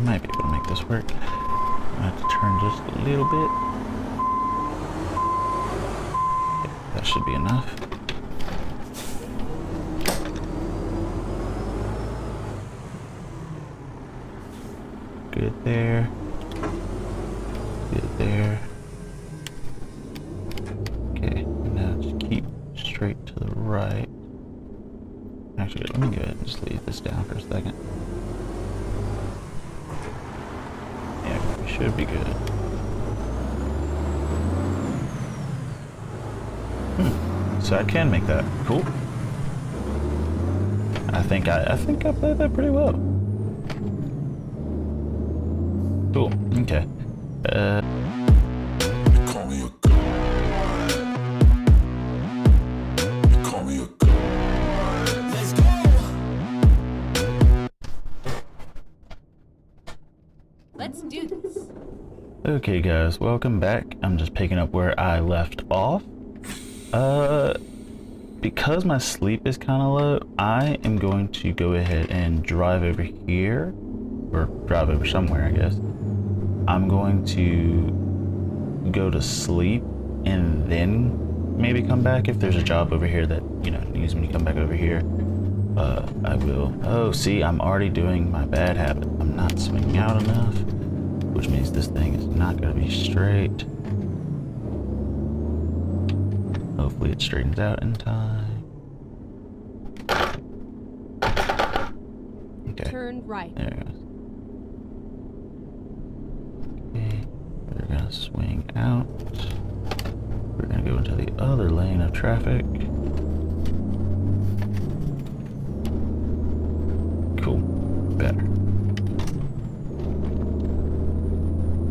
Might be able to make this work. I have to turn just a little bit. That should be enough. Good there. Good there. Okay, now just keep straight to the right. Actually, let me go ahead and just leave this down for a second. Yeah, we should be good. So I can make that. Cool. I think I played that pretty well. Cool. Okay. Call me a god. Call me a god. Let's go. Let's do this. Okay, guys, welcome back. I'm just picking up where I left off. Because my sleep is kind of low, I am going to go ahead and drive over here, or drive over somewhere, I guess. I'm going to go to sleep and then maybe come back if there's a job over here that, you know, needs me to come back over here. I will. Oh, see, I'm already doing my bad habit. I'm not swinging out enough, which means this thing is not going to be straight. Hopefully it straightens out in time. Okay. Turn right. There it goes. Okay. We're gonna swing out. We're gonna go into the other lane of traffic. Cool. Better.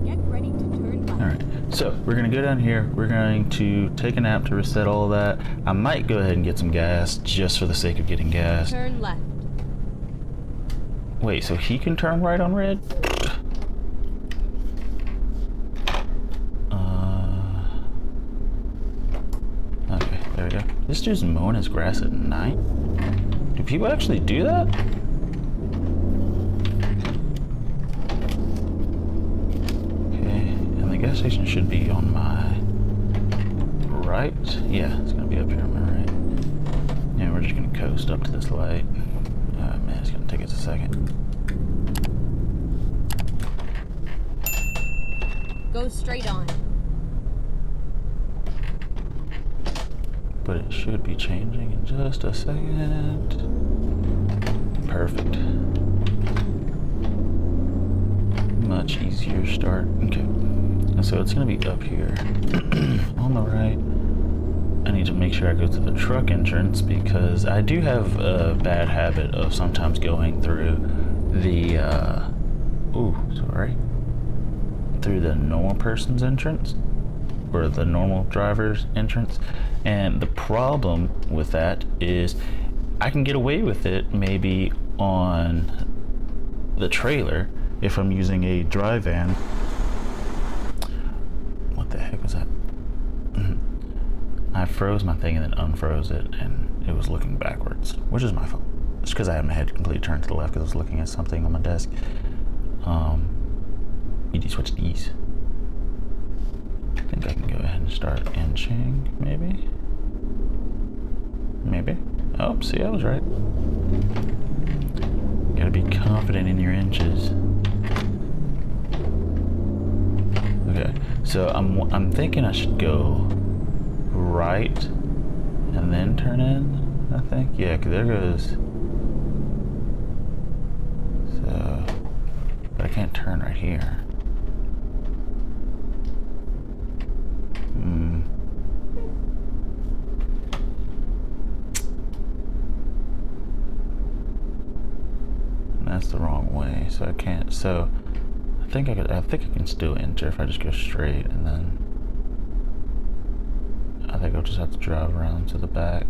Get ready to turn left. Alright. So we're gonna go down here. We're going to take a nap to reset all of that. I might go ahead and get some gas just for the sake of getting gas. Turn left. Wait, so he can turn right on red? Okay, there we go. This dude's mowing his grass at night? Do people actually do that? Okay, and the gas station should be on my right. Yeah, it's gonna be up here on my right. Yeah, we're just gonna coast up to this light. Man, it's gonna take us a second. Go straight on. But it should be changing in just a second. Perfect. Much easier start. Okay. And so it's gonna be up here on the right. I need to make sure I go to the truck entrance because I do have a bad habit of sometimes going through the, through the normal person's entrance or the normal driver's entrance. And the problem with that is I can get away with it maybe on the trailer if I'm using a dry van. What the heck was that? I froze my thing and then unfroze it, and it was looking backwards, which is my fault. It's because I had my head completely turned to the left because I was looking at something on my desk. Need to switch these. I think I can go ahead and start inching, maybe? Maybe? Oh, see, I was right. You gotta be confident in your inches. Okay, so I'm thinking I should go right and then turn in, I think. Yeah, because there goes. So, but I can't turn right here. That's the wrong way, so I can't. So I think I can still enter if I just go straight, and then I think I'll just have to drive around to the back.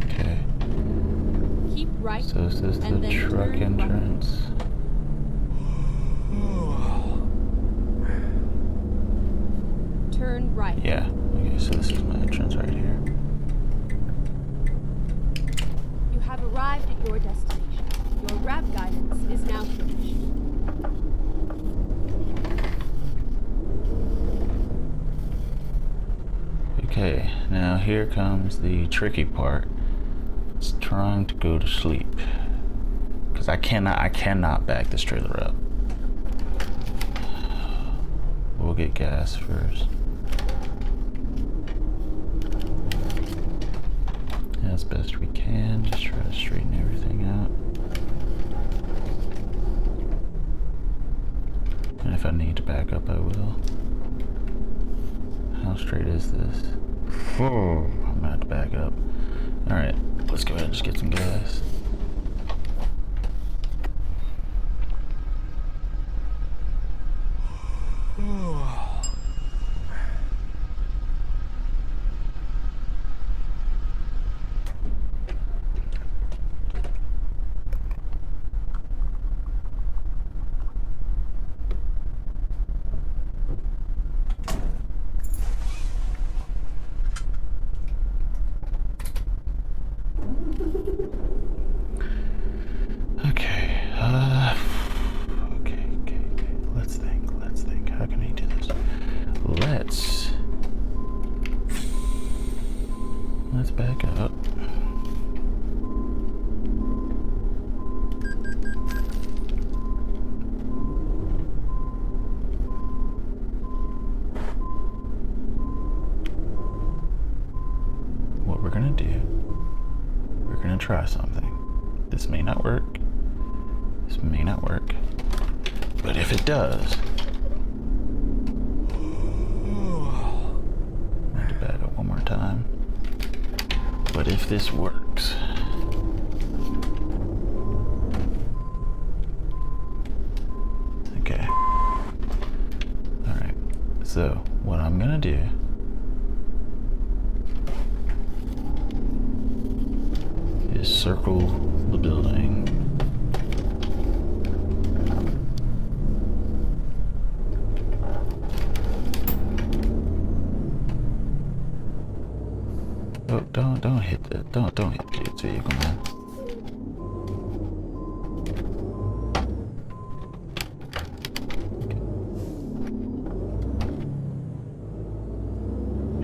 Okay. Keep right. So is this and the then truck turn entrance? Left. here comes the tricky part. It's trying to go to sleep. Because I cannot back this trailer up. We'll get gas first. As best we can, just try to straighten everything out. And if I need to back up, I will. How straight is this? Oh, I'm gonna have to back up. Alright, let's go ahead and just get some gas. Let's think. How can I do this? Let's back up. What we're gonna do, we're gonna try something. This may not work. This may not work. But if it does, I have to back up one more time. But if this works, okay. All right. So what I'm gonna do is circle the building. Oh, don't hit the don't hit the dude's vehicle, man. Okay.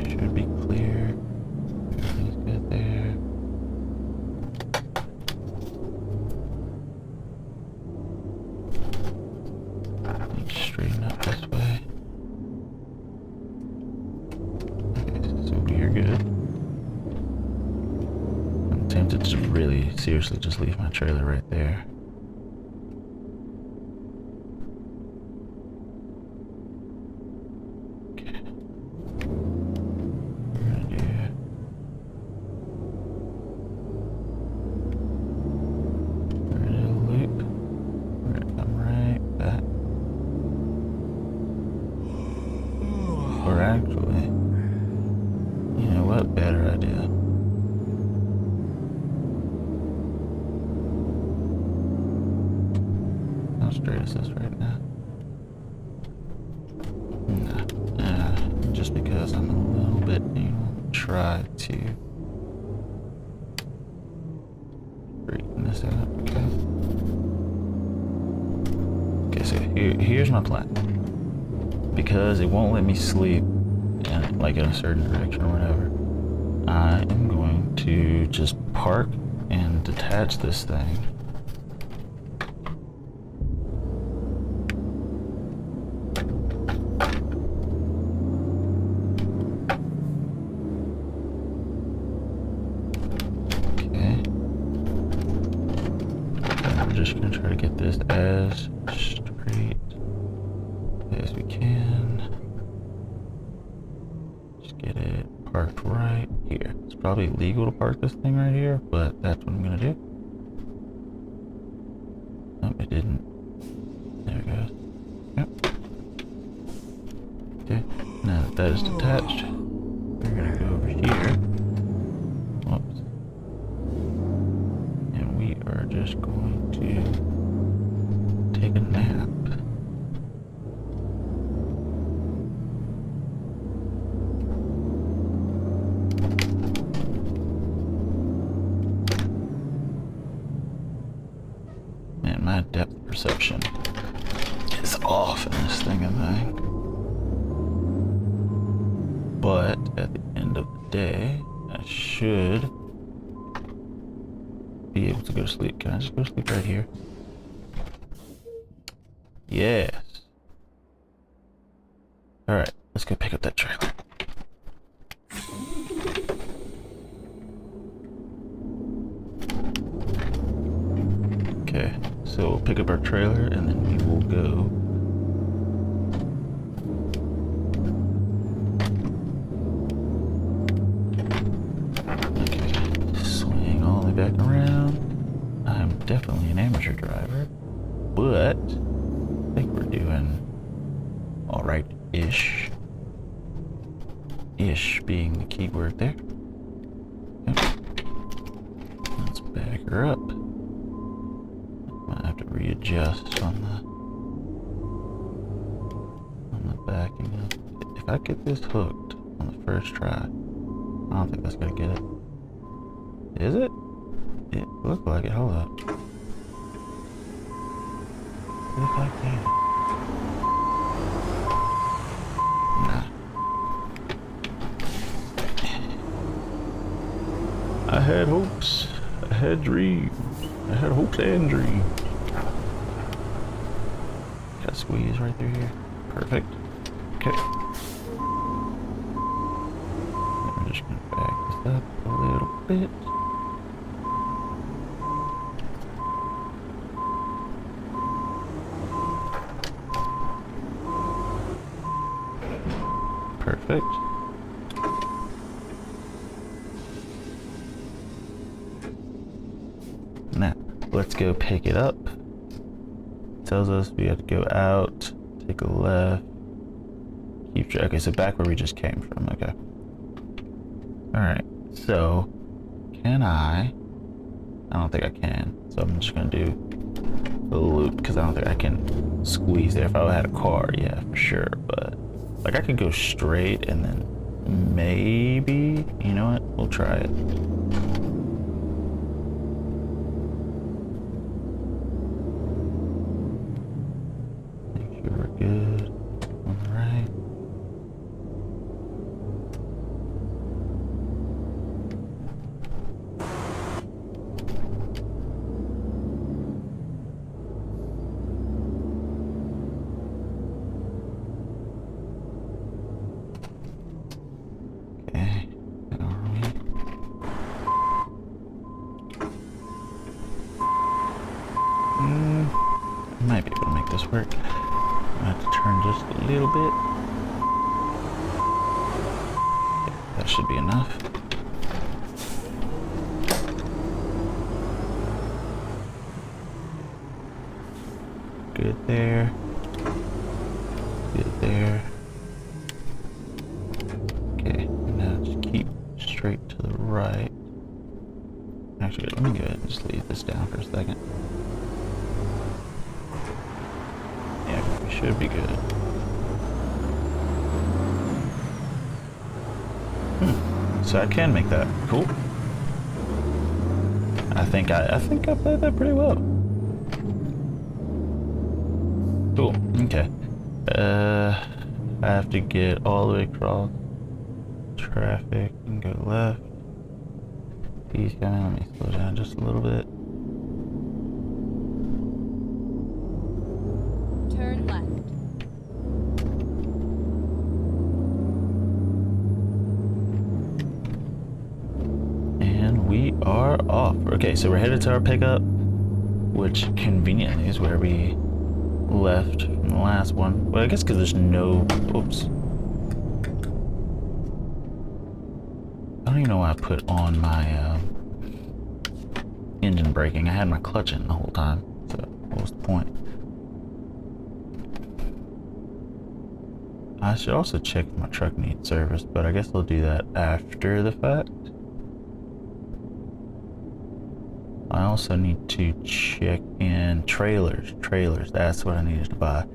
Should be clear. Everything's good there. Need to straighten up this way. Okay, so we are good. Tempted to really seriously just leave my trailer right there. Okay. We're gonna do. We're gonna do a loop. We're gonna come right back. Or actually, you know what? Better idea. How straight is this right now? Nah, just because I'm a little bit anal, try to straighten this out. Okay, so here's my plan. Because it won't let me sleep in, like in a certain direction or whatever, I am going to just park and detach this thing. We're just gonna try to get this as straight as we can. Just get it parked right here. It's probably legal to park this thing right here, but that's what I'm gonna do. Oh, it didn't. There it goes. Yep. Okay, now that that is detached, we're gonna go over here. Whoops. And we are just going to take a nap. Man, my depth perception is off in this thing, I think. But at the end of the day, should be able to go to sleep. Can I just go to sleep right here? Yes. Alright, let's go pick up that trailer. Okay, so we'll pick up our trailer and then we will go. Okay, swing all the way back around. I'm definitely an amateur driver, but I think we're doing alright-ish. Ish being the key word there. Okay. Let's back her up. Might have to readjust on the backing up. If I get this hooked on the first try, I don't think that's gonna get it. Is it? It looked like it. Hold up. If I can. Nah. I had hopes. I had dreams. I had hopes and dreams. Got squeeze right through here. Perfect. Okay. Then we're just gonna back this up a little bit. Perfect. Now, let's go pick it up. It tells us we have to go out, take a left, keep track. Okay, so back where we just came from. Okay. Alright, so can I don't think I can. So I'm just gonna do a loop because I don't think I can squeeze there. If I had a car, yeah, for sure. But like I could go straight and then maybe, you know what? We'll try it. Make sure we're good on the right. Might be able to make this work. I have to turn just a little bit. Okay, that should be enough. Good there. Good there. Okay, now just keep straight to the right. Actually, let me go ahead and just leave this down for a second. Yeah, we should be good. So I can make that. Cool. I think I played that pretty well. Cool. Okay. I have to get all the way across traffic and go left. He's coming. Let me slow down just a little bit. Turn left. And we are off. Okay, so we're headed to our pickup, which conveniently is where we left from the last one. Well, I guess because there's no... Oops. I don't even know why I put on my engine braking. I had my clutch in the whole time. So what was the point? I should also check if my truck needs service, but I guess I'll do that after the fact. I also need to check in trailers. That's what I needed to buy.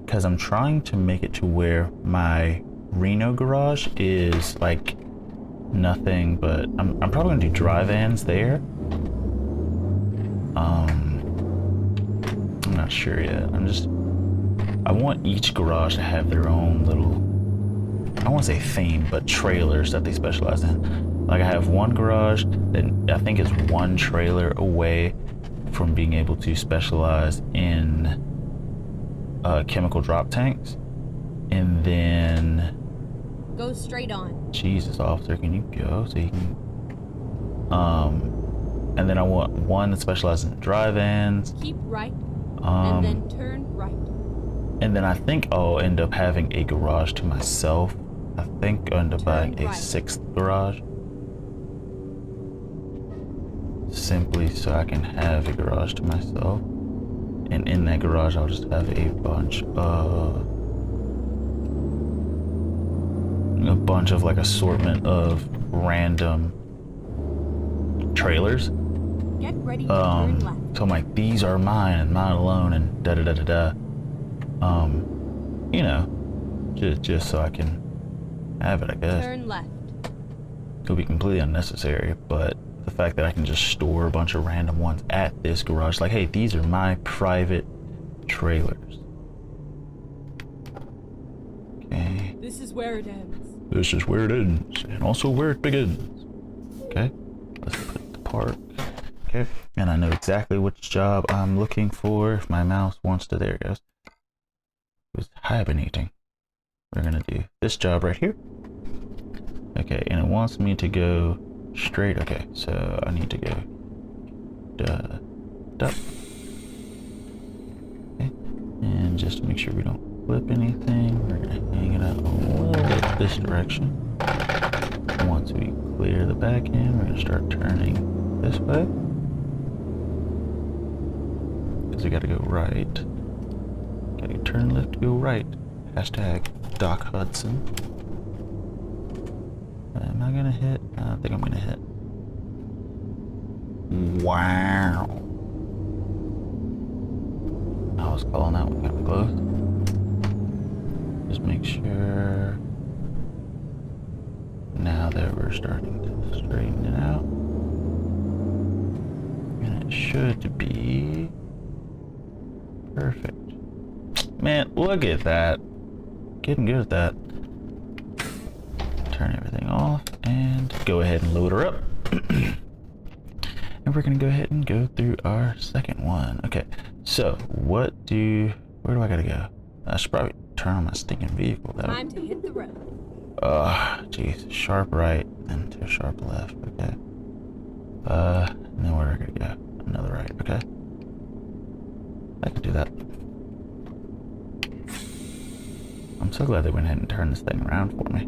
Because I'm trying to make it to where my Reno garage is like nothing but... I'm probably going to do dry-vans there. I'm not sure yet. I want each garage to have their own little... I don't want to say theme, but trailers that they specialize in. Like I have one garage that I think is one trailer away from being able to specialize in chemical drop tanks. And then... Go straight on. Jesus, officer, can you go so you can... And then I want one that specializes in dry vans. Keep right, and then turn right. And then I think I'll end up having a garage to myself. I think I'll end up buying a sixth garage. Simply so I can have a garage to myself. And in that garage I'll just have a bunch of like assortment of random trailers. Get ready to turn left. So I'm like, these are mine and mine alone and da da da da da. You know, just so I can have it, I guess. Turn left. It'll be completely unnecessary, but the fact that I can just store a bunch of random ones at this garage, like, hey, these are my private trailers. Okay. This is where it ends. This is where it ends, and also where it begins. Okay, let's put the park. Okay, and I know exactly which job I'm looking for if my mouse wants to. There it goes. It was hibernating. We're gonna do this job right here. Okay, and it wants me to go straight. Okay, so I need to go duh. Okay, and just to make sure we don't flip anything, we're gonna hang it out a little bit this direction. Once we clear the back end, we're gonna start turning this way. Because we gotta go right. Gotta turn left to go right. Hashtag Doc Hudson. Am I gonna hit? I don't think I'm gonna hit. Wow. I was calling that one kind of close. Just make sure. Now that we're starting to straighten it out. And it should be perfect. Man, look at that. Getting good at that. Turn everything off and go ahead and load her up. And we're gonna go ahead and go through our second one. Okay, so where do I gotta go? I should probably turn on my stinking vehicle though. Time to hit the road. Jeez, sharp right and to sharp left, okay. Then where do I gotta go? Another right, okay. I can do that. I'm so glad they went ahead and turned this thing around for me.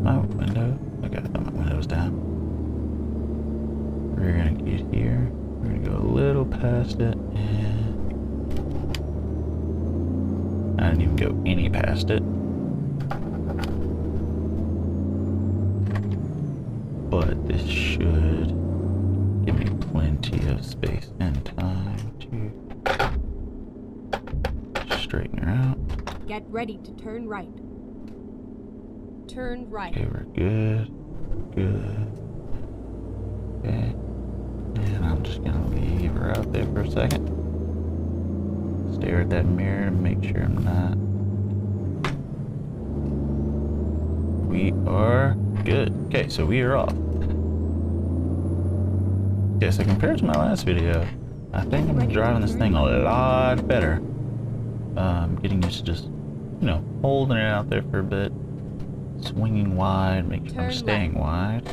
My window? Okay, I thought my window was down. We're gonna get here. We're gonna go a little past it and I didn't even go any past it. But this should give me plenty of space and time to straighten her out. Get ready to turn right. Turn right. Okay, we're good. Good. Okay. And I'm just gonna leave her out there for a second. Stare at that mirror and make sure I'm not. We are good. Okay, so we are off. Okay, so compared to my last video, I think I'm driving this thing a lot better. Getting used to just, you know, holding it out there for a bit. Swinging wide, making sure I'm staying wide.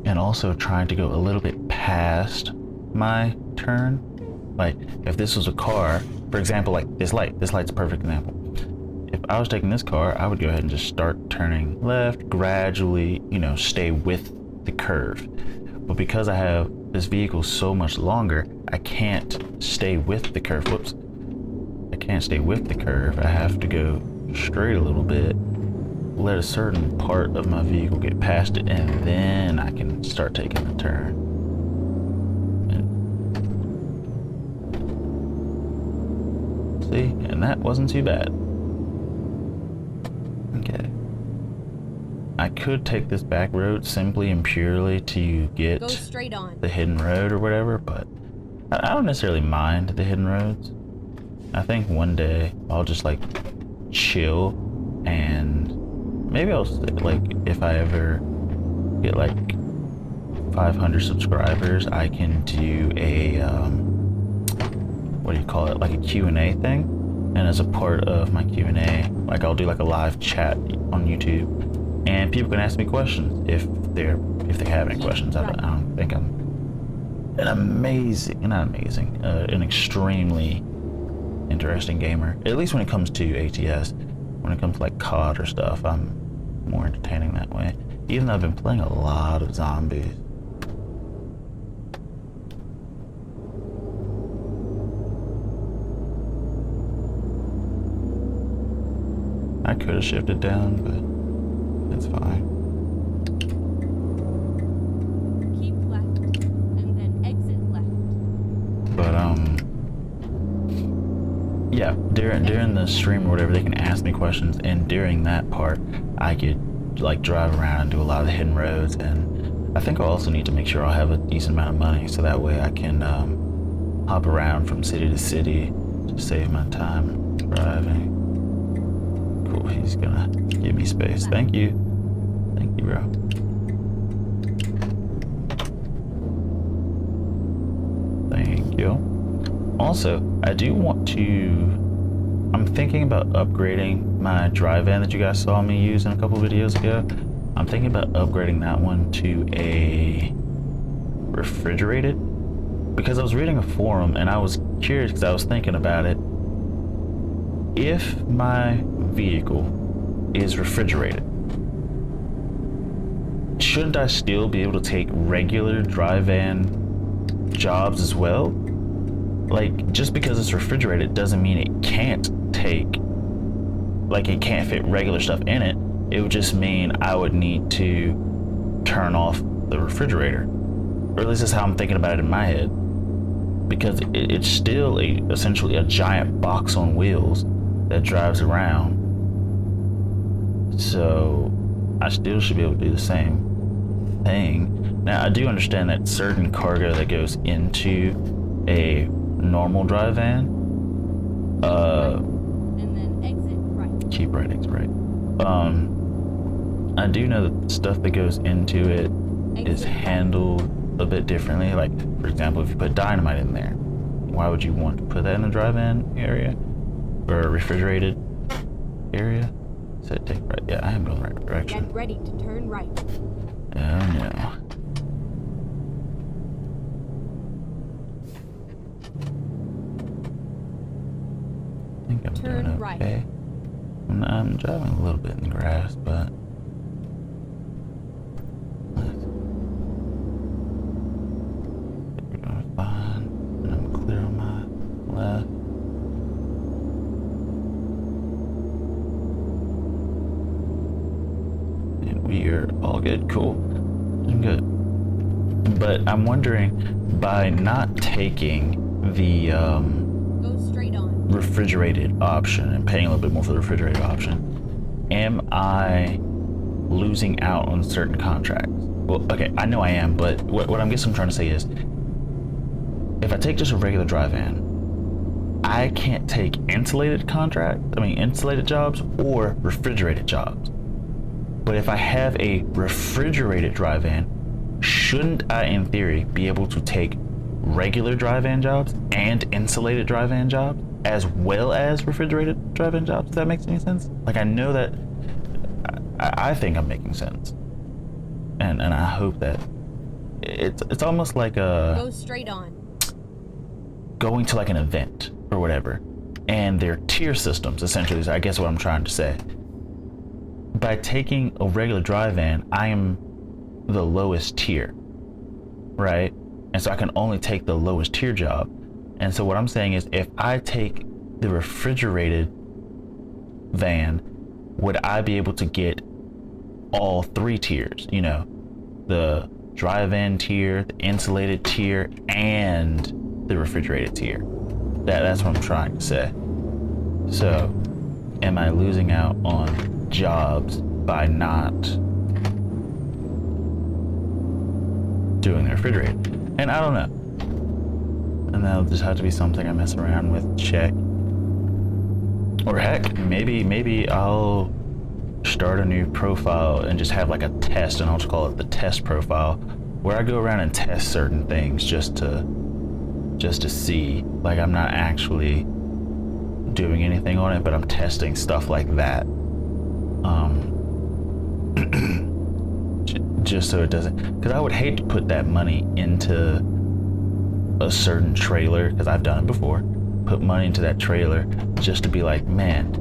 And also trying to go a little bit past my turn. Like, if this was a car, for example, like this light's a perfect example. If I was taking this car, I would go ahead and just start turning left, gradually, you know, stay with the curve. But because I have this vehicle so much longer, I can't stay with the curve. Whoops. I can't stay with the curve. I have to go straight a little bit, let a certain part of my vehicle get past it, and then I can start taking the turn. See, and that wasn't too bad. Okay. I could take this back road simply and purely to get Go straight on. the hidden road or whatever, but I don't necessarily mind the hidden roads. I think one day I'll just like chill, and maybe I'll like, if I ever get like 500 subscribers, I can do a what do you call it, like a Q&A thing. And as a part of my Q&A, like I'll do like a live chat on YouTube, and people can ask me questions if they have any questions. I don't think I'm an extremely interesting gamer, at least when it comes to ATS. When it comes to like COD or stuff, I'm more entertaining that way, even though I've been playing a lot of zombies. I could have shifted down, but it's fine. Keep left, and then exit left. But yeah, during the stream or whatever, they can ask me questions, and during that part, I could like drive around and do a lot of the hidden roads. And I think I'll also need to make sure I'll have a decent amount of money, so that way I can hop around from city to city to save my time driving. Cool, he's gonna give me space. Thank you, bro. Thank you. Also, I do want to, I'm thinking about upgrading my dry van that you guys saw me use in a couple videos ago. I'm thinking about upgrading that one to a refrigerated, because I was reading a forum and I was curious, because I was thinking about it. If my vehicle is refrigerated, shouldn't I still be able to take regular dry van jobs as well? Like, just because it's refrigerated doesn't mean it can't take, like, it can't fit regular stuff in it. It would just mean I would need to turn off the refrigerator, or at least that's how I'm thinking about it in my head, because it's still essentially a giant box on wheels that drives around. So I still should be able to do the same thing. Now, I do understand that certain cargo that goes into a normal dry van, And then exit right. keep right, exit right. I do know that the stuff that goes into it is handled a bit differently. Like, for example, if you put dynamite in there, why would you want to put that in a dry van area or a refrigerated area? Said take right. Yeah, I am going the right direction. Get ready to turn right. Oh no. I think I'm Turn doing right. okay. I'm driving a little bit in the grass, but we're doing fine. And I'm clear on my left. And we are all good. Cool. Doing good. But I'm wondering, by not taking the Go straight on. refrigerated option and paying a little bit more for the refrigerated option, am I losing out on certain contracts? Well, okay, I know I am, but what I'm trying to say is, if I take just a regular dry van, I can't take insulated jobs or refrigerated jobs. But if I have a refrigerated dry van, shouldn't I, in theory, be able to take regular dry van jobs and insulated dry van jobs, as well as refrigerated dry van jobs? If that makes any sense? Like, I know that I think I'm making sense, and I hope that it's almost like Go straight on. going to like an event or whatever, and their tier systems essentially is, I guess, what I'm trying to say. By taking a regular dry van, I am the lowest tier, right? And so I can only take the lowest tier job. And so what I'm saying is, if I take the refrigerated van, would I be able to get all three tiers? You know, the dry van tier, the insulated tier, and the refrigerated tier. That's what I'm trying to say. So, am I losing out on jobs by not doing the refrigerated? And I don't know. And that'll just have to be something I mess around with, check, Or heck, maybe I'll start a new profile and just have like a test, and I'll just call it the test profile, where I go around and test certain things just to see. Like, I'm not actually doing anything on it, but I'm testing stuff like that. Just so it doesn't, because I would hate to put that money into a certain trailer, because I've done it before, put money into that trailer just to be like, man,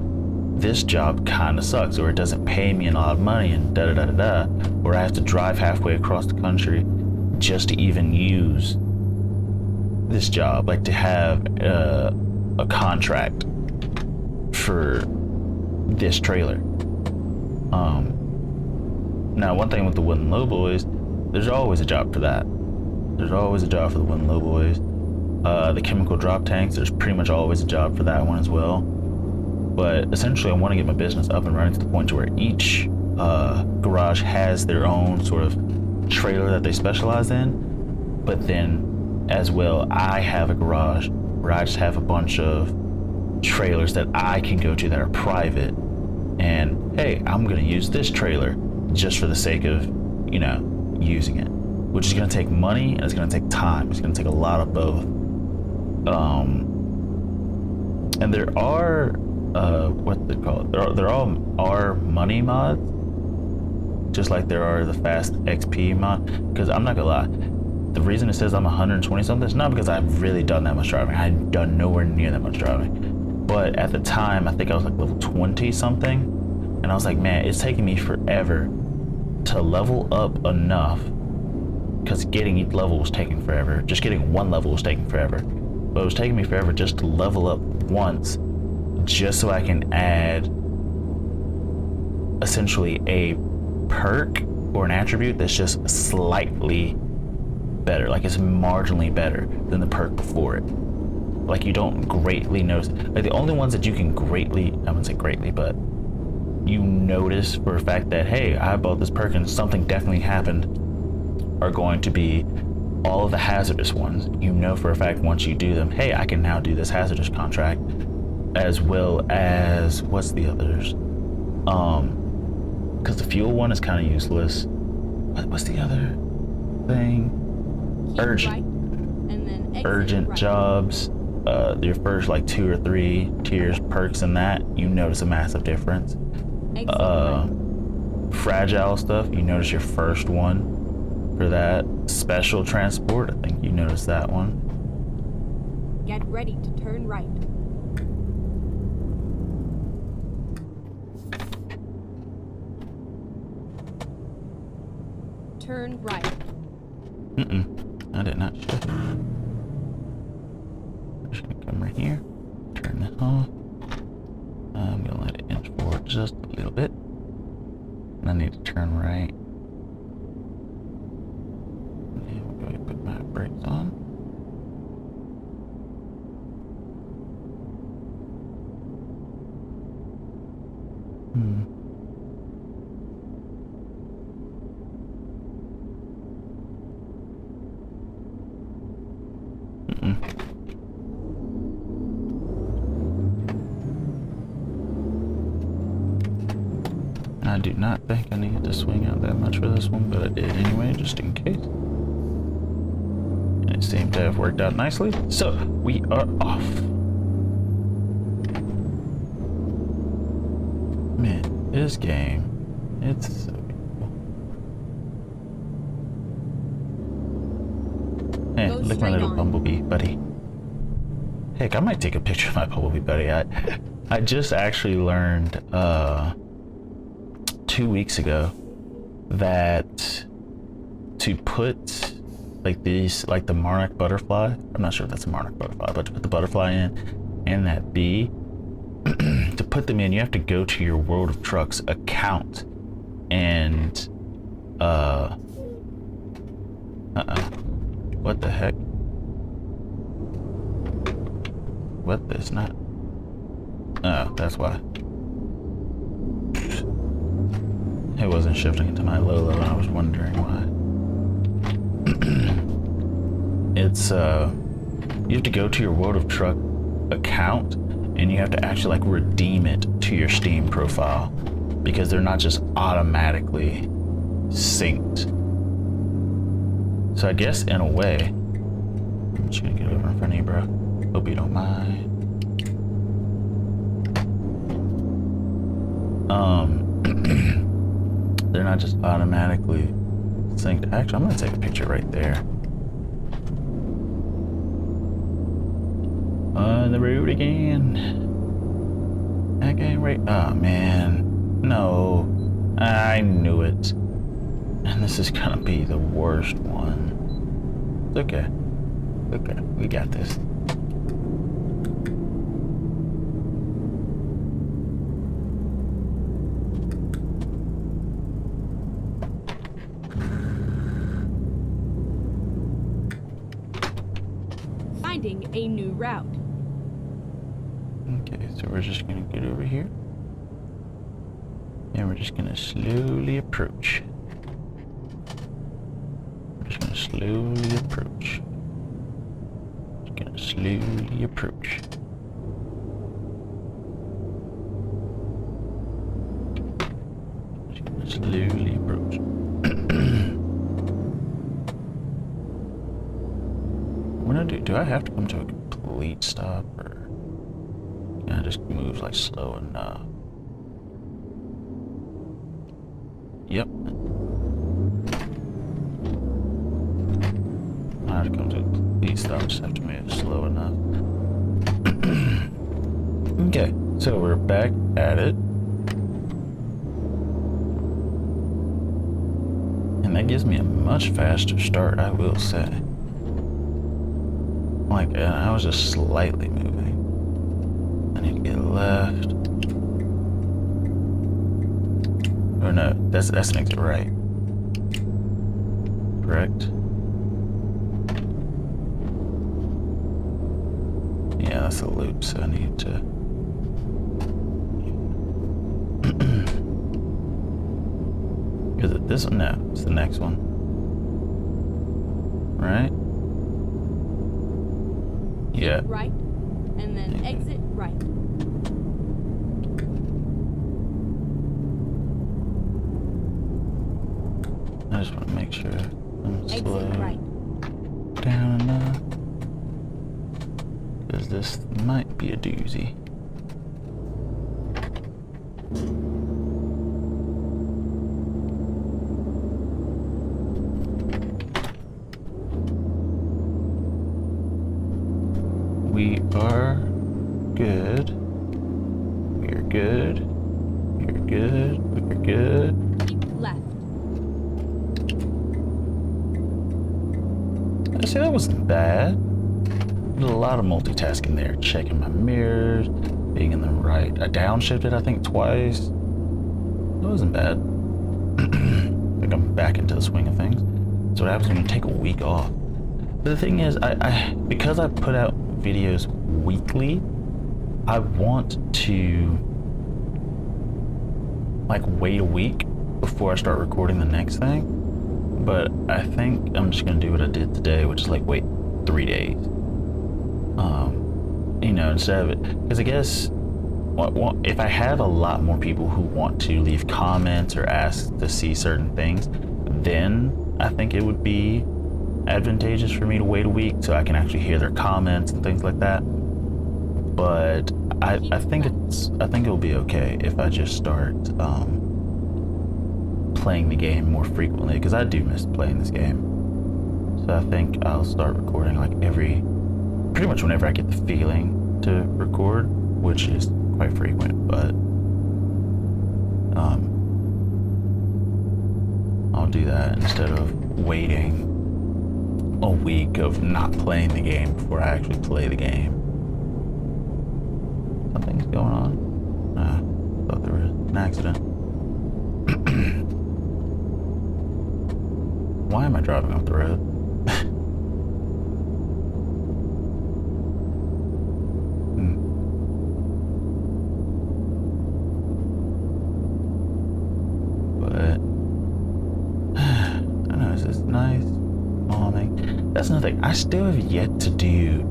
this job kind of sucks, or it doesn't pay me a lot of money, and da da da da da, or I have to drive halfway across the country just to even use this job, like to have a contract for this trailer. Now, one thing with the Wooden Lowboys, there's always a job for that. There's always a job for the Wooden Lowboys. The chemical drop tanks, there's pretty much always a job for that one as well. But essentially, I want to get my business up and running to the point to where each garage has their own sort of trailer that they specialize in. But then, as well, I have a garage where I just have a bunch of trailers that I can go to that are private. And hey, I'm going to use this trailer just for the sake of, you know, using it, which is going to take money and it's going to take time. It's going to take a lot of both. And there are what they call it, there are money mods, just like there are the fast XP mod. Because I'm not gonna lie, the reason it says I'm 120 something is not because I've really done that much driving. I've done nowhere near that much driving, but at the time I think I was like level 20 something, and I was like, man, it's taking me forever to level up enough, because getting each level was taking forever. Just getting one level was taking forever, but it was taking me forever just to level up once, just so I can add essentially a perk or an attribute that's just slightly better, like it's marginally better than the perk before it. Like, you don't greatly notice, like the only ones that you can greatly, I wouldn't say greatly, but you notice for a fact that, hey, I bought this perk and something definitely happened, are going to be all of the hazardous ones. You know for a fact once you do them, hey, I can now do this hazardous contract, as well as, what's the others? Because the fuel one is kind of useless. What's the other thing? Keep Urgent. right, and then exit Urgent right. jobs. Your first like 2 or 3 tiers perks in that, you notice a massive difference. Exit right. Fragile stuff, you notice your first one for that. Special transport, I think you notice that one. Get ready to turn right. Turn right. I did not shift. I'm just gonna come right here, turn this off. I'm gonna let it inch forward just a little bit. And I need to turn right. And we'll go ahead and put my brakes on. I do not think I needed to swing out that much for this one, but I did anyway, just in case. And it seemed to have worked out nicely. So, we are off. Man, this game, it's so beautiful. Hey, Go look at my straight little on. bumblebee buddy. Heck, I might take a picture of my bumblebee buddy. I just actually learned 2 weeks ago that to put like these, like the monarch butterfly, I'm not sure if that's a monarch butterfly, but to put the butterfly in and that bee, to put them in, you have to go to your World of Trucks account and what the heck? What? That's not. Oh, that's why. It wasn't shifting into my Lolo, and I was wondering why. It's you have to go to your World of Truck account and you have to actually like redeem it to your Steam profile because they're not just automatically synced. So I guess in a way, I'm just gonna get over in front of you, bro. Hope you don't mind. They're not just automatically synced. Actually, I'm gonna take a picture right there. On the road again. That game right. Oh man, no, I knew it. And this is gonna be the worst one. It's okay. Okay, we got this. Finding a new route. Okay, so we're just gonna get over here. And we're just gonna slowly approach. We're just gonna slowly approach. Just gonna slowly approach. Just gonna slowly approach. What do I have to come to a complete stop, or can I just move like slow enough? Yep. I have to come to a complete stop, just have to move slow enough. Okay, so we're back at it. And that gives me a much faster start, I will say. Like, I was just slightly moving. I need to get left. Or no, that's an exit right. Correct? Yeah, that's a loop, so I need to... Is it this one? No, it's the next one. Right? Yeah. Right, and then exit right. I just want to make sure I'm slow Exit right. down enough. Because this might be a doozy. We are good. We are good. We are good. We are good. Keep left. See, that wasn't bad. Did a lot of multitasking there. Checking my mirrors, being in the right. I downshifted, I think, twice. That wasn't bad. I think I'm back into the swing of things. So what happens when you take a week off? But the thing is, because I put out videos weekly, I want to like wait a week before I start recording the next thing. But I think I'm just gonna do what I did today, which is like wait 3 days. You know, instead of it, because I guess if I have a lot more people who want to leave comments or ask to see certain things, then I think it would be advantageous for me to wait a week so I can actually hear their comments and things like that. But I think it'll be okay if I just start playing the game more frequently, because I do miss playing this game. So I think I'll start recording like pretty much whenever I get the feeling to record, which is quite frequent, but I'll do that instead of waiting a week of not playing the game before I actually play the game. Something's going on. Thought there was an accident. Why am I driving off the road? But I don't know, it's just nice. That's another thing. I still have yet to do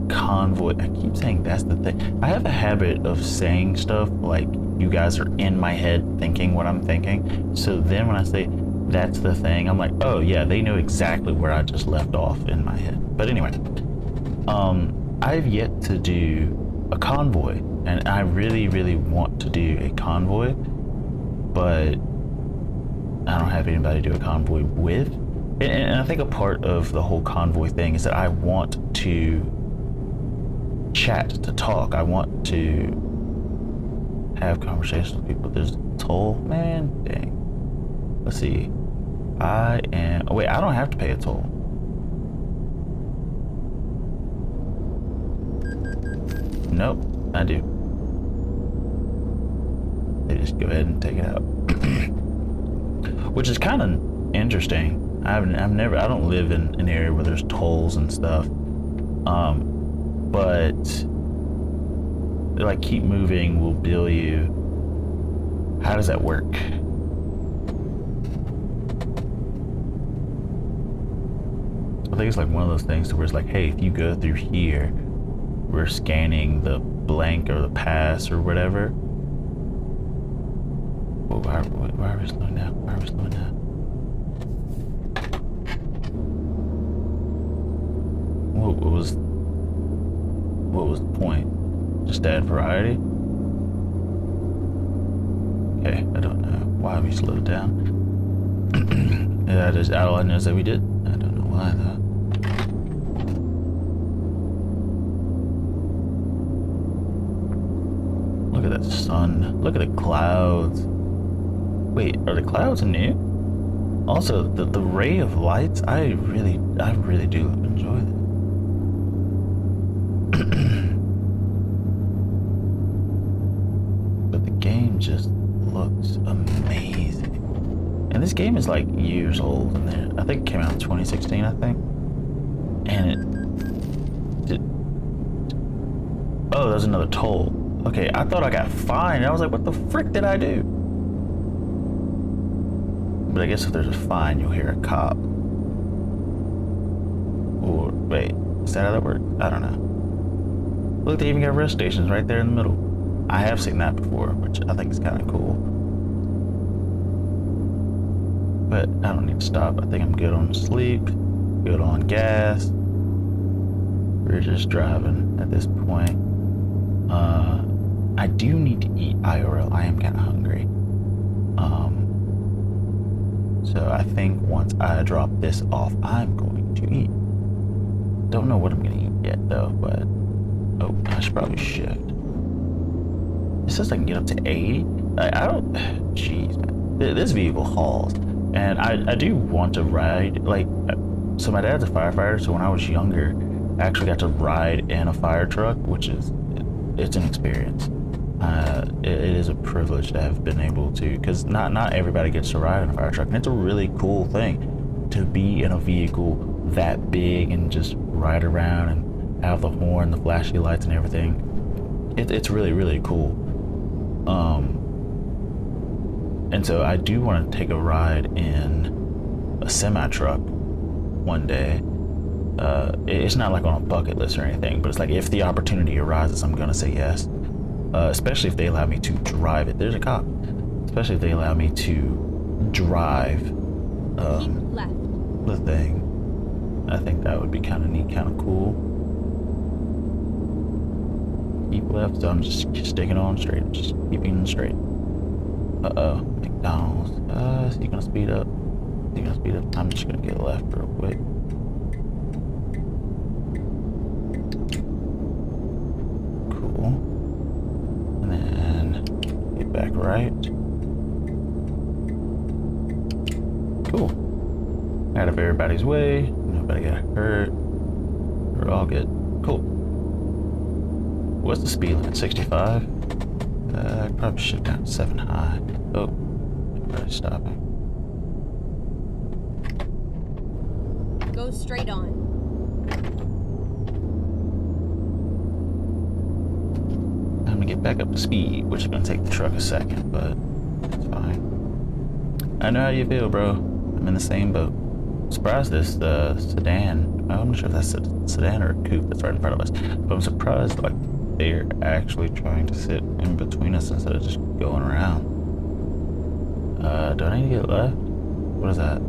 convoy. I keep saying that's the thing. I have a habit of saying stuff like you guys are in my head thinking what I'm thinking. So then when I say that's the thing, I'm like, oh yeah, they know exactly where I just left off in my head. But anyway, I've yet to do a convoy, and I really, really want to do a convoy, but I don't have anybody to do a convoy with. And I think a part of the whole convoy thing is that I want to chat, to talk. I want to have conversations with people. There's toll, man, dang. Let's see. Oh wait, I don't have to pay a toll. Nope, I do. They just go ahead and take it out. Which is kind of interesting. I don't live in an area where there's tolls and stuff. But they're like, keep moving, we'll bill you. How does that work? I think it's like one of those things where it's like, hey, if you go through here, we're scanning the blank or the pass or whatever. Whoa, why are we slowing down? Why are we slowing down? What was the point? Just add variety? Okay, I don't know why we slowed down. That is all I know is that we did. I don't know why though. Look at that sun. Look at the clouds. Wait, are the clouds new? Also, the ray of lights, I really do enjoy that. But the game just looks amazing. And this game is like years old. And I think it came out in 2016, I think. And oh, there's another toll. Okay, I thought I got fined. I was like, what the frick did I do? But I guess if there's a fine, you'll hear a cop. Or, wait, is that how that works? I don't know. Look, they even got rest stations right there in the middle. I have seen that before, which I think is kind of cool. But I don't need to stop. I think I'm good on sleep, good on gas. We're just driving at this point. I do need to eat IRL. I am kind of hungry. So I think once I drop this off, I'm going to eat. Don't know what I'm going to eat yet though, but oh, I should probably shift. It says I can get up to 80. I don't, jeez, man. This vehicle hauls. And I do want to ride, like, so my dad's a firefighter, so when I was younger, I actually got to ride in a fire truck, which is, it's an experience. It is a privilege to have been able to, because not everybody gets to ride in a fire truck, and it's a really cool thing to be in a vehicle that big and just ride around and have the horn, the flashy lights and everything. It's really, really cool. And so I do want to take a ride in a semi-truck one day. It's not like on a bucket list or anything, but it's like if the opportunity arises, I'm gonna say yes. Especially if they allow me to drive it. There's a cop. Especially if they allow me to drive Keep left. the thing. I think that would be kind of neat, kind of cool. Keep left, so I'm just sticking on straight, just keeping straight. Uh-oh, McDonald's. Is he gonna speed up? Is he gonna speed up? I'm just gonna get left real quick. Cool. And then get back right. Cool. Out of everybody's way. Nobody got hurt. We're all good. Cool. What's the speed limit? 65? I probably should down 7 high. Oh, everybody's stopping. Go straight on. Time to get back up to speed, which is gonna take the truck a second, but it's fine. I know how you feel, bro. I'm in the same boat. Surprised this sedan I'm not sure if that's a sedan or a coupe that's right in front of us. But I'm surprised like they're actually trying to sit in between us instead of just going around. Do I need to get left? What is that?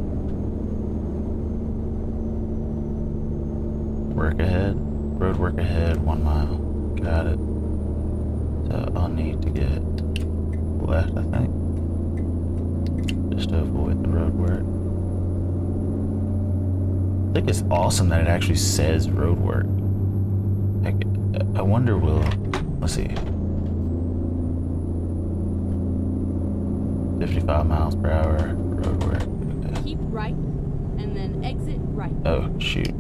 Work ahead. Road work ahead, 1 mile. Got it. So I'll need to get left, I think. Just to avoid the road work. I think it's awesome that it actually says road work. Like, I wonder let's see. 55 miles per hour, road work. Okay. Keep right, and then exit right. Oh, shoot.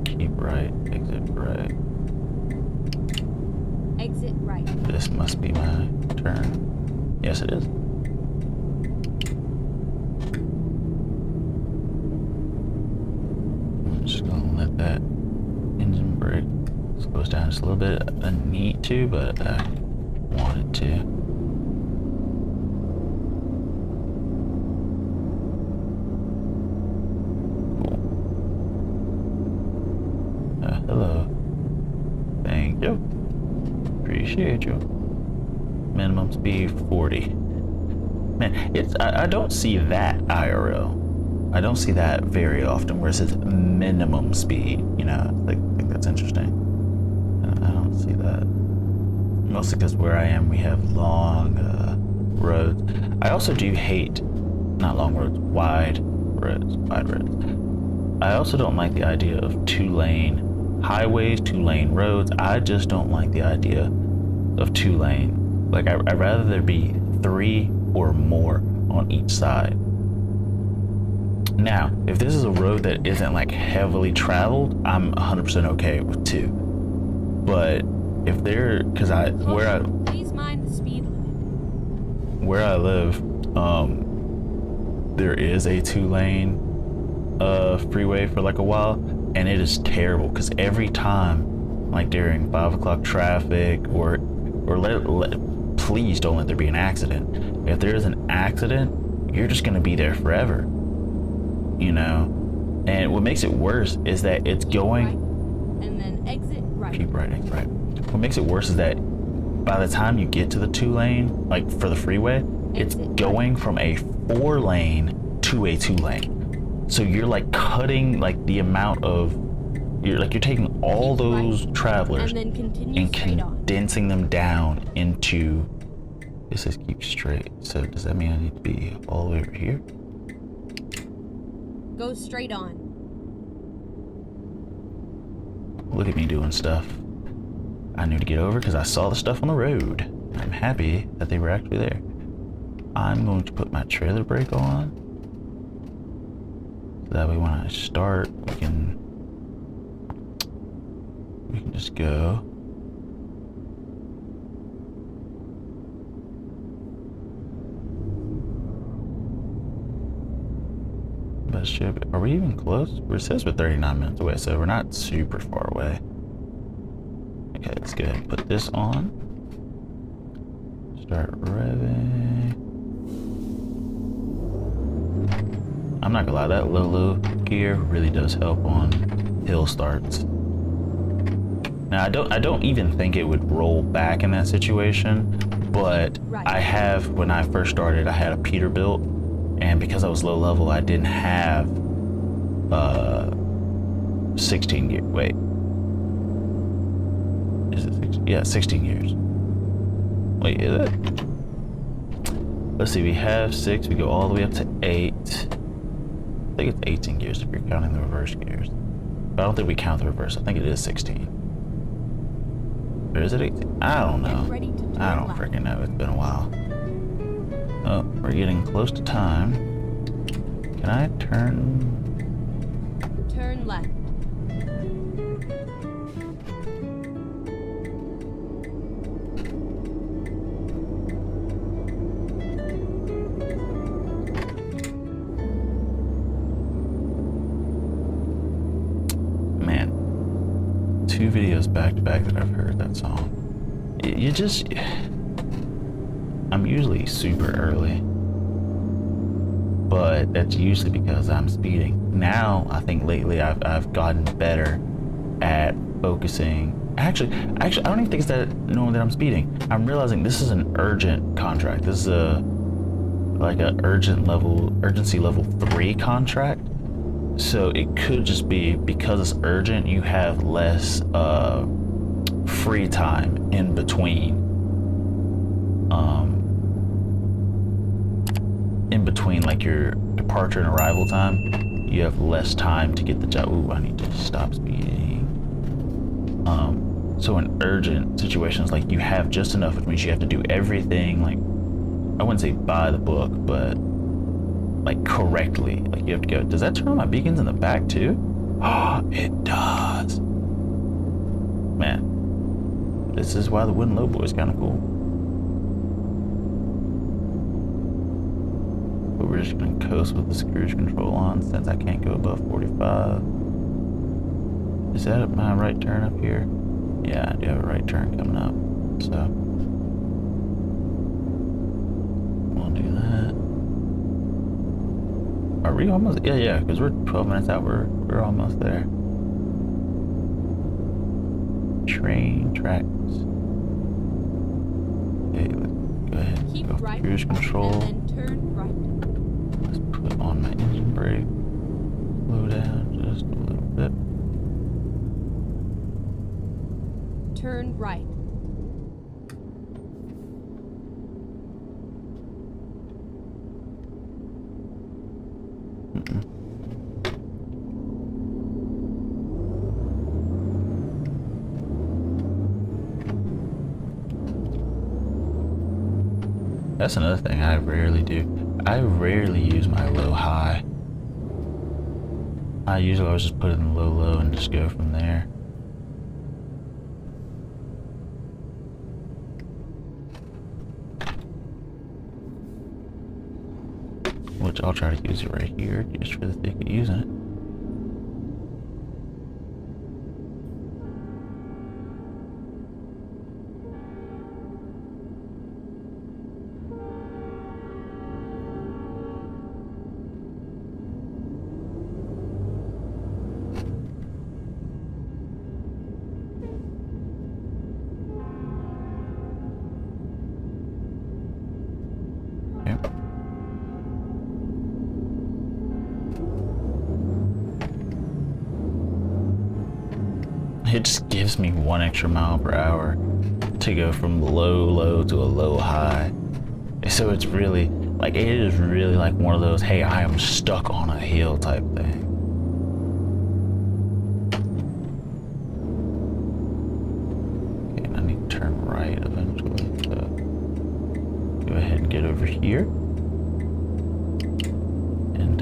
Keep right, exit right. Exit right. This must be my turn. Yes, it is. I'm just gonna let that engine brake slows down just a little bit. I need to, but I wanted to. Hello. Thank you. Appreciate you. Minimum speed 40. Man, I don't see that IRL. I don't see that very often where it says minimum speed. You know, I think that's interesting. I don't see that. Mostly because where I am, we have long roads. I also do hate, not long roads, wide roads. I also don't like the idea of 2-lane highways, 2-lane roads. I just don't like the idea of 2-lane. Like, I'd rather there be 3 or more on each side. Now, if this is a road that isn't like heavily traveled, I'm 100% okay with 2. But if because Please mind the speed limit. where I live, there is a 2-lane freeway for like a while, and it is terrible because every time, like during 5 o'clock traffic, or please don't let there be an accident. If there is an accident, you're just gonna be there forever, you know. And what makes it worse is that it's going. Right, and then exit right. Keep right, exit right. What makes it worse is that by the time you get to the 2-lane, like for the freeway, it's going from a 4-lane to a 2-lane. So you're like cutting like the amount of, you're taking all those travelers and then continue and straight on. condensing them down into, it says keep straight. So does that mean I need to be all the way over here? Go straight on. Look at me doing stuff. I knew to get over because I saw the stuff on the road. I'm happy that they were actually there. I'm going to put my trailer brake on. So that way when I start, we can just go. But are we even close? It says we're 39 minutes away, so we're not super far away. Okay, let's go ahead and put this on. Start revving. I'm not gonna lie, that low gear really does help on hill starts. Now I don't even think it would roll back in that situation, but Right. I have, when I first started, I had a Peterbilt, and because I was low level, I didn't have 16 gear. Wait, is it 16? Yeah, 16 gears. Wait, is it? Let's see, we have 6, we go all the way up to 8. I think it's 18 gears if you're counting the reverse gears. But I don't think we count the reverse. I think it is 16. Or is it 18? I don't know. Ready to turn I don't left. freaking know. It's been a while. Oh, we're getting close to time. Can I turn? Turn left. Man, 2 videos back to back that I've heard that song. You just, I'm usually super early, but that's usually because I'm speeding. Now, I think lately I've gotten better at focusing. Actually, I don't even think it's that knowing that I'm speeding. I'm realizing this is an urgent contract. This is like a urgency level 3 contract. So it could just be because it's urgent, you have less free time in between. In between like your departure and arrival time, you have less time to get the job. Ooh, I need to stop speeding. So in urgent situations, like you have just enough, which means you have to do everything, like, I wouldn't say by the book, but like correctly. Like you have to go, does that turn on my beacons in the back too? Oh, it does. Man, this is why the wooden low boy is kind of cool. But we're just gonna coast with the cruise control on since I can't go above 45. Is that my right turn up here? Yeah, I do have a right turn coming up, so we'll do that. Are we almost? Yeah, because we're 12 minutes out. We're almost there. Train tracks. Okay, let's go ahead and Keep go right, cruise control. and then turn right. Let's put on my engine brake. Slow down just a little bit. Turn right. That's another thing I rarely do. I rarely use my low high. I usually always just put it in low and just go from there. Which I'll try to use it right here just for the sake of using it. It just gives me 1 extra mile per hour to go from low to a low high. So it's really like, it is really like one of those, hey, I am stuck on a hill type thing. Okay, and I need to turn right eventually, so go ahead and get over here. And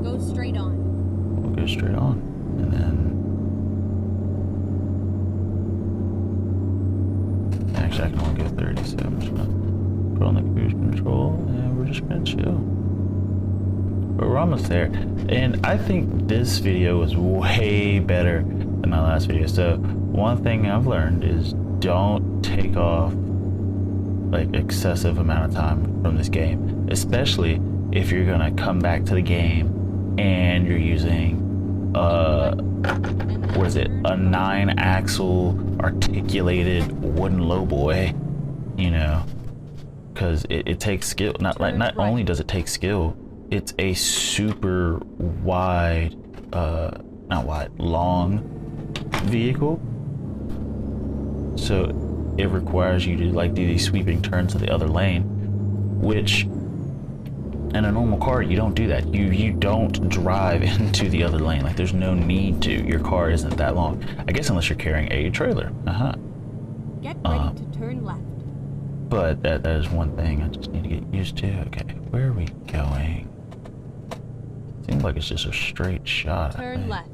Go straight on. we'll go straight on. And then actually, I can only go 30, so I'm just gonna put on the cruise control and we're just gonna chill. But we're almost there. And I think this video was way better than my last video. So one thing I've learned is don't take off like excessive amount of time from this game, especially if you're gonna come back to the game and you're using what is it, a 9-axle articulated wooden lowboy, you know, because it takes skill. Not only does it take skill, it's a super wide, long vehicle, so it requires you to like do these sweeping turns to the other lane, which in a normal car you don't do that. You don't drive into the other lane. Like there's no need to. Your car isn't that long, I guess, unless you're carrying a trailer. Get ready to turn left. But that is one thing I just need to get used to. Okay, where are we going? Seems like it's just a straight shot. Turn left.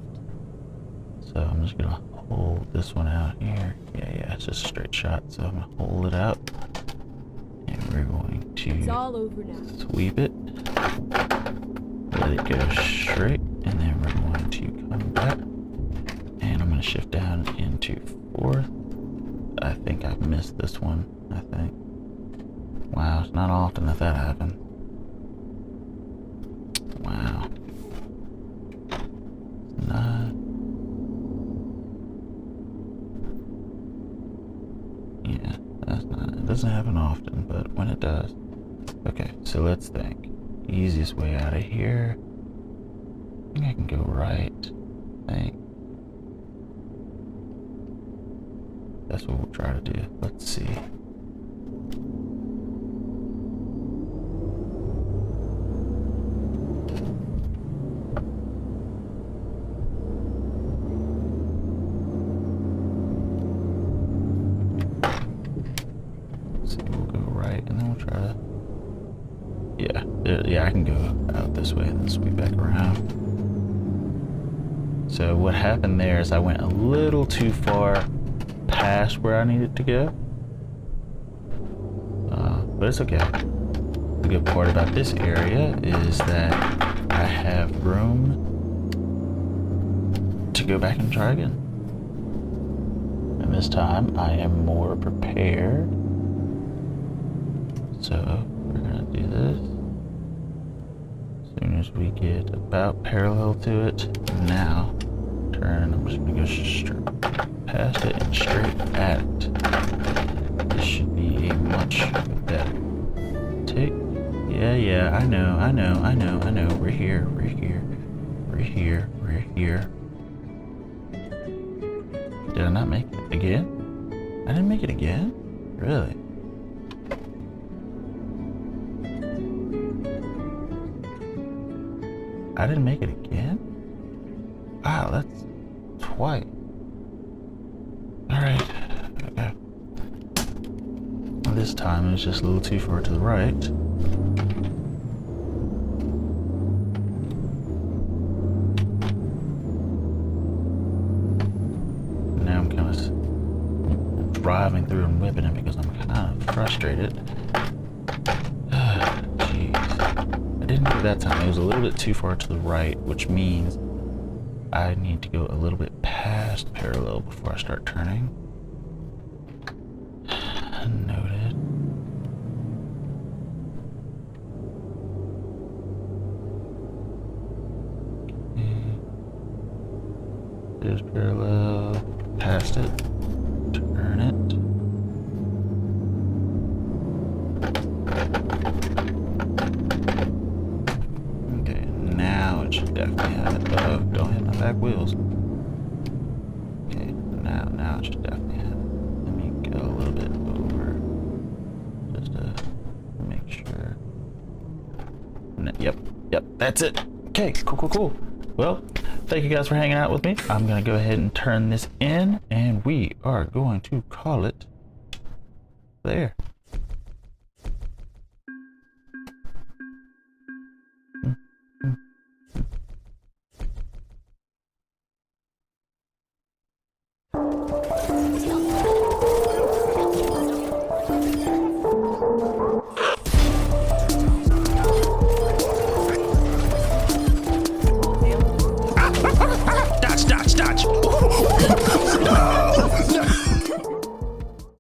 So I'm just gonna hold this one out here. Yeah, it's just a straight shot. So I'm gonna hold it out, and we're going to It's all over now. sweep it, let it go straight, and then we're going to come back, and I'm gonna shift down into 4th. I think I've missed this one. I think. Wow, it's not often that happens. doesn't happen often, but when it does. Okay, so let's think. Easiest way out of here. I think I can go right. I think. That's what we'll try to do. Let's see. And then we'll try to, yeah, I can go out this way and then sweep back around. So what happened there is I went a little too far past where I needed to go, but it's okay. The good part about this area is that I have room to go back and try again. And this time I am more prepared. So we're gonna do this. As soon as we get about parallel to it, now turn. I'm just gonna go straight past it and straight at it. This should be a much better take. Yeah, I know. We're here. Did I not make it again? I didn't make it again? Really? I didn't make it again? Wow, that's twice. Alright, okay. This time it was just a little too far to the right. Now I'm kind of driving through and whipping it because I'm kind of frustrated. Jeez. I didn't do it that time. It was a little bit too far to the right, which means I need to go a little bit past parallel before I start turning. Noted. Okay. There's parallel. Past it. Turn it. Definitely have it. Oh, don't hit my back wheels. Okay, now it should definitely have it. Let me go a little bit over, just to make sure. Yep, that's it. Okay, cool. Well, thank you guys for hanging out with me. I'm gonna go ahead and turn this in, and we are going to call it there.